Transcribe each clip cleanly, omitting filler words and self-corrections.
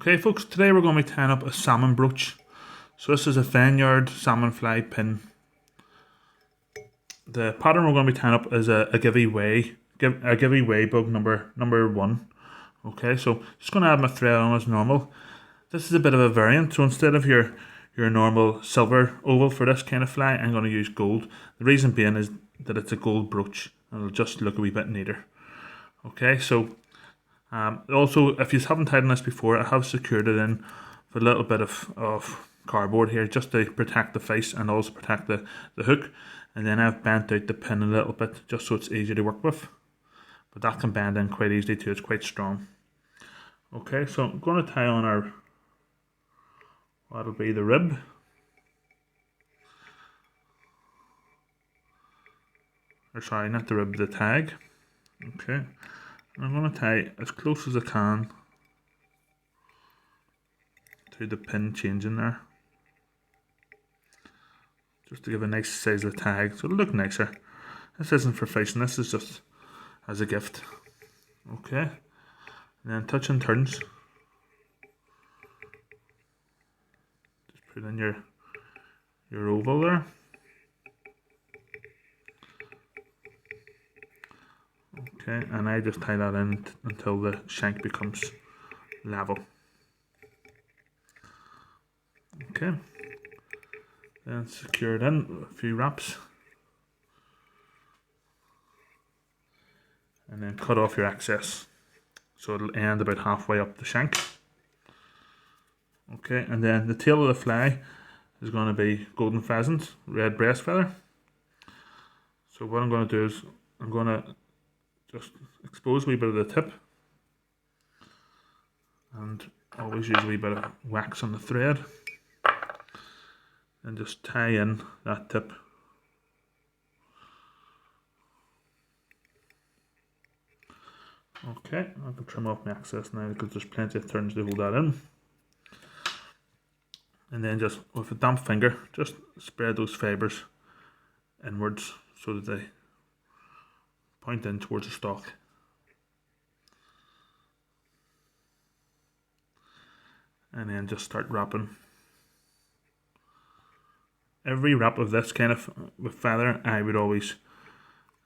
Okay folks, today we're going to be tying up a salmon brooch. So this is a Veniard salmon fly pin. The pattern we're going to be tying up is a Agivey Wye, Agivey Wye bug number 1. Okay, so just going to add my thread on as normal. This is a bit of a variant, so instead of your normal silver oval for this kind of fly, I'm going to use gold. The reason being is that it's a gold brooch and it'll just look a wee bit neater. Okay, so also, if you haven't tied on this before, I have secured it in with a little bit of cardboard here just to protect the face and also protect the hook. And then I've bent out the pin a little bit just so it's easier to work with. But that can bend in quite easily too, it's quite strong. Okay, so I'm going to tie on our, that'll be the rib. Or sorry, not the rib, the tag. Okay. And I'm going to tie as close as I can to the pin changing there, just to give a nice size of the tag so it'll look nicer. This isn't for fishing, this is just as a gift. Okay, and then touch and turns. Just put in your oval there. Okay, and I just tie that in until the shank becomes level. Okay, then secure it in a few wraps, and then cut off your excess so it'll end about halfway up the shank. Okay, and then the tail of the fly is going to be golden pheasant, red breast feather. So what I'm going to do is I'm going to just expose a wee bit of the tip and always use a wee bit of wax on the thread and just tie in that tip. Okay, I can trim off my excess now because there's plenty of turns to hold that in. And then just with a damp finger, just spread those fibres inwards so that they point in towards the stalk. And then just start wrapping. Every wrap of this kind of with feather, I would always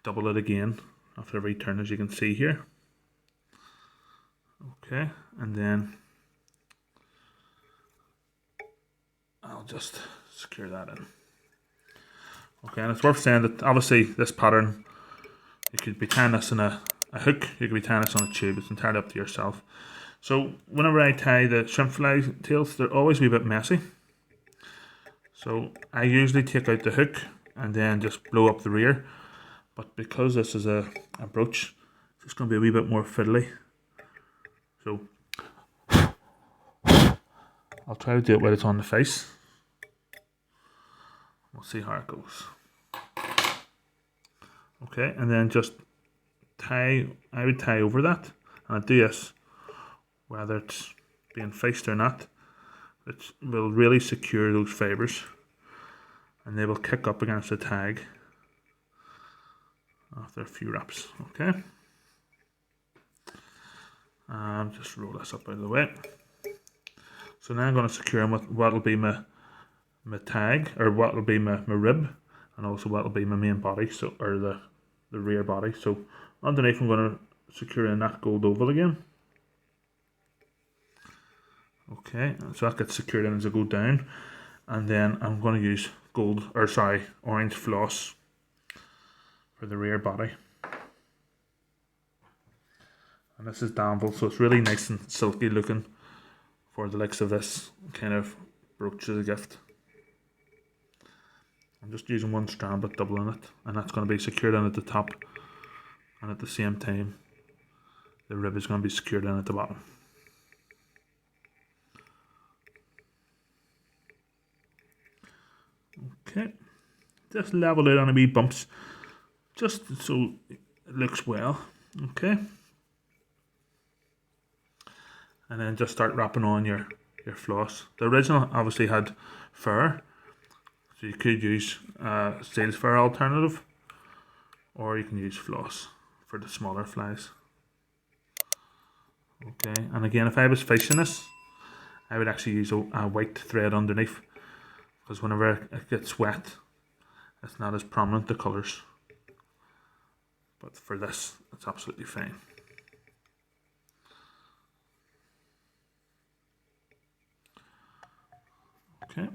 double it again after every turn, as you can see here. Okay, and then I'll just secure that in. Okay, and it's worth saying that obviously this pattern, you could be tying this in a hook, you could be tying this on a tube, it's entirely up to yourself. So whenever I tie the shrimp fly tails, they're always a wee bit messy. So I usually take out the hook and then just blow up the rear. But because this is a brooch, it's just going to be a wee bit more fiddly. So I'll try to do it while it's on the face. We'll see how it goes. Okay, and then just tie, I would tie over that. And I do this, whether it's being fished or not, it will really secure those fibres and they will kick up against the tag after a few wraps. Okay, just roll this up out of the way. So now I'm going to secure them with what will be my tag, or what will be my rib, and also what will be my main body, so or the rear body. So underneath I'm going to secure in that gold oval again. Okay, so that gets secured in as I go down, and then I'm going to use orange floss for the rear body. And this is Danville, so it's really nice and silky looking for the likes of this kind of brooch as a gift. I'm just using one strand but doubling it, and that's going to be secured in at the top, and at the same time the rib is going to be secured in at the bottom. Okay, just level it on a wee bumps, just so it looks well. Okay, and then just start wrapping on your floss. The original obviously had fur, so you could use seal's fur alternative, or you can use floss for the smaller flies. Okay, and again, if I was fishing this, I would actually use a white thread underneath, because whenever it gets wet, it's not as prominent, the colours. But for this, it's absolutely fine. Okay.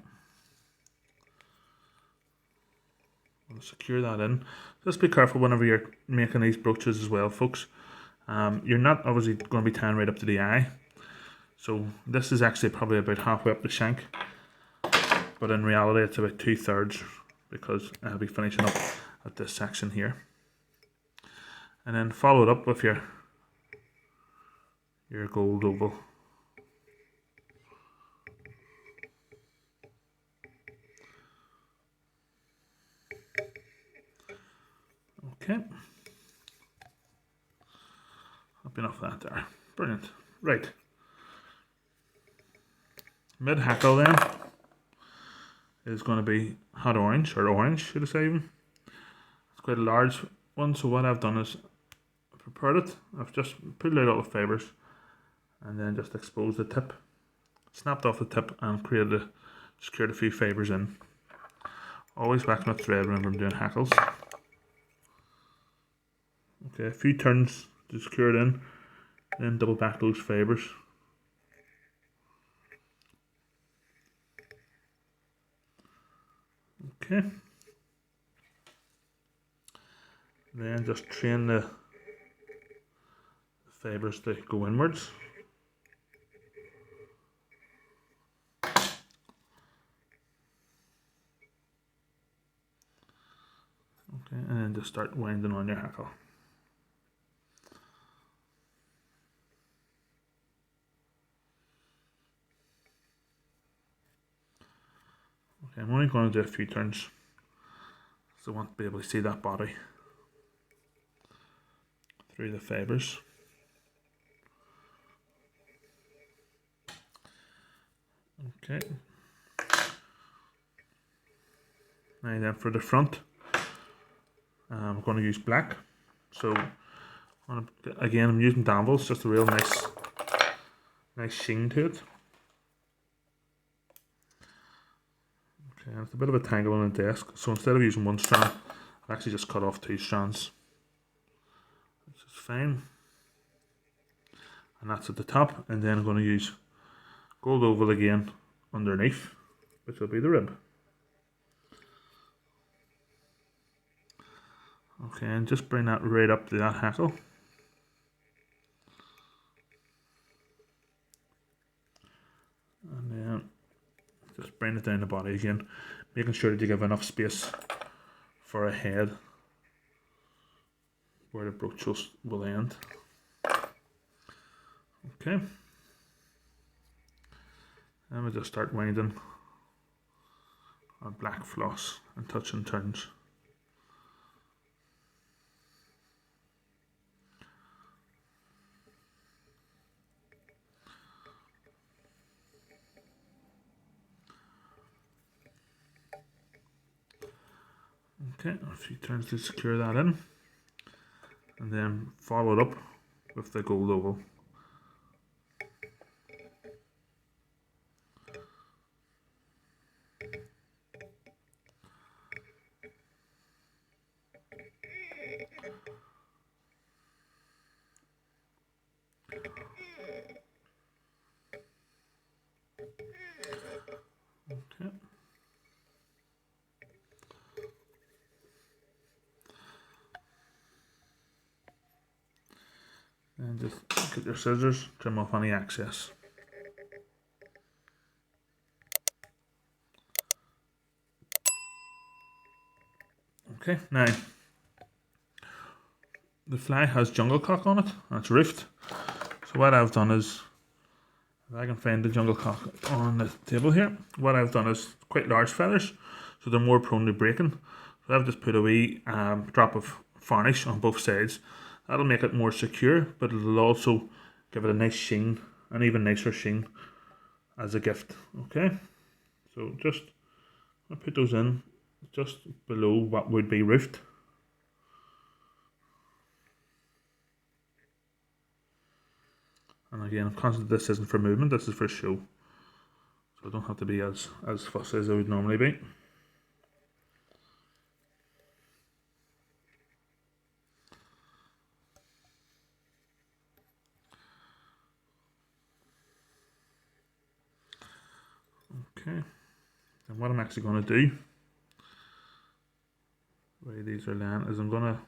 I'll secure that in. Just be careful whenever you're making these brooches as well, folks. You're not obviously going to be tying right up to the eye. So this is actually probably about halfway up the shank. But in reality, it's about 2/3, because I'll be finishing up at this section here. And then follow it up with your gold oval. Okay. Up enough of that there. Brilliant. Right. Mid hackle then is going to be hot orange, or orange should I say even. It's quite a large one, so what I've done is I've prepared it. I've just pulled out all the fibres and then just exposed the tip. Snapped off the tip and secured a few fibres in. Always wax my thread whenever I'm doing hackles. Okay, a few turns to secure it in, then double back those fibres. Okay. Then just train the fibres to go inwards. Okay, and then just start winding on your hackle. Okay, I'm only going to do a few turns, so I want to be able to see that body through the fibres. Okay. Now then for the front, I'm going to use black. So again, I'm using Danville's, just a real nice sheen to it. Okay, it's a bit of a tangle on the desk, so instead of using one strand, I've actually just cut off 2 strands, which is fine. And that's at the top, and then I'm going to use gold oval again underneath, which will be the rib. Okay, and just bring that right up to that hackle. And then just bring it down the body again, making sure that you give enough space for a head where the brooch will end. Okay. And we'll just start winding our black floss and touching turns. Okay, a few turns to secure that in, and then follow it up with the gold oval. Okay. And just get your scissors, trim off any excess. Okay, now the fly has jungle cock on it, and it's roofed. So what I've done is, if I can find the jungle cock on the table here, what I've done is quite large feathers, so they're more prone to breaking. So I've just put a wee drop of varnish on both sides. That'll make it more secure, but it'll also give it a nice sheen, an even nicer sheen as a gift. Okay, so just I'll put those in just below what would be roofed. And again, I'm conscious this isn't for movement, this is for show. So I don't have to be as fussy as I would normally be. Okay, and what I'm actually going to do, the way these are laying, is I'm going to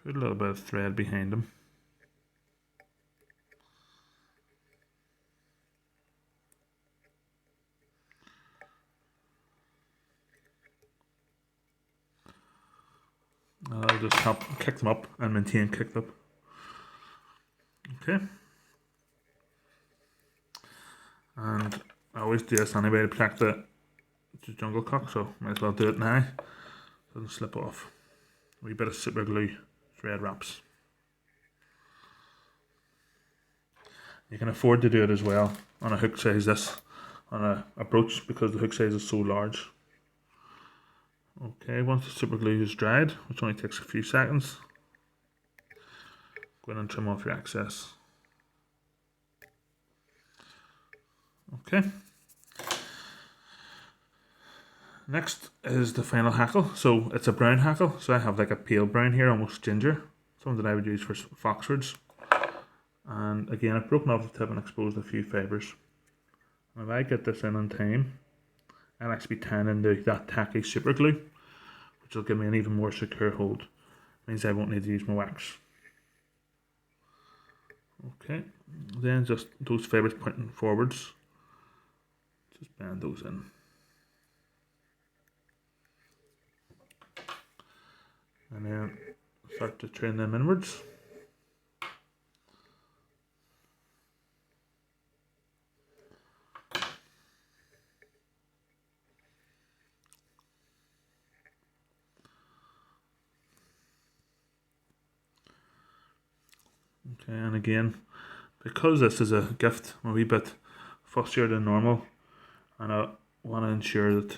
put a little bit of thread behind them. And that'll just help kick them up and maintain kick up. Okay. And I always do this anyway to protect the jungle cock, so might as well do it now. So it doesn't slip off. A wee bit of super glue thread wraps. You can afford to do it as well on a hook size this, on a brooch, because the hook size is so large. Okay, once the super glue is dried, which only takes a few seconds, go in and trim off your excess. Okay. Next is the final hackle. So it's a brown hackle. So I have like a pale brown here, almost ginger. Something that I would use for foxwoods. And again, I've broken off the tip and exposed a few fibres. And if I get this in time, I'll actually be tying into that tacky super glue, which will give me an even more secure hold. Means I won't need to use my wax. Okay, then just those fibres pointing forwards. Just bend those in. And then start to train them inwards. Okay, and again, because this is a gift, I'm a wee bit fussier than normal, and I want to ensure that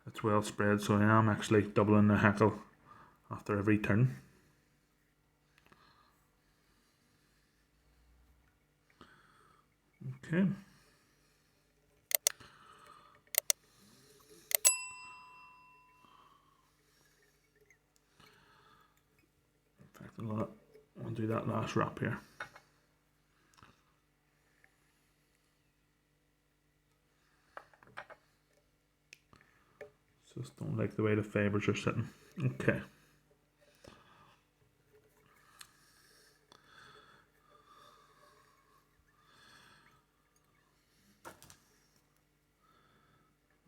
it's well spread, so I am actually doubling the hackle after every turn. Okay. In fact, I'll do that last wrap here. Just don't like the way the fibres are sitting. Okay.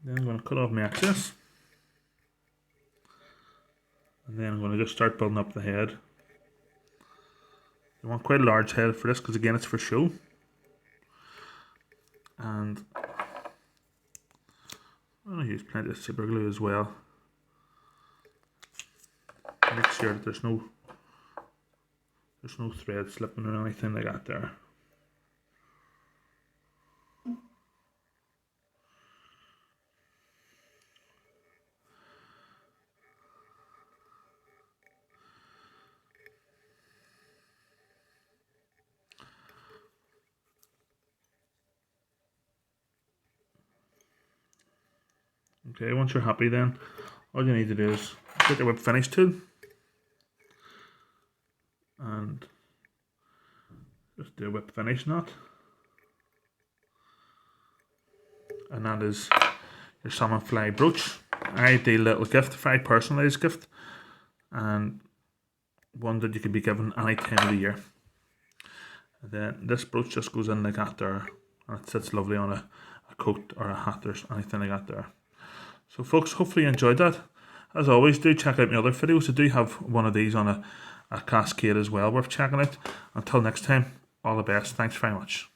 Then I'm going to cut off my excess. And then I'm going to just start building up the head. You want quite a large head for this because again it's for show. And I'm going to use plenty of super glue as well. Make sure that there's no thread slipping or anything like that there. Okay, once you're happy then, all you need to do is get your whip finish tool and just do a whip finish knot. And that is your salmon fly brooch. Ideal little gift, very personalised gift, and one that you can be given any time of the year. And then this brooch just goes in like that there, and it sits lovely on a coat or a hat or anything like that there. So folks, hopefully you enjoyed that. As always, do check out my other videos. I do have one of these on a cascade as well, worth checking out. Until next time, all the best. Thanks very much.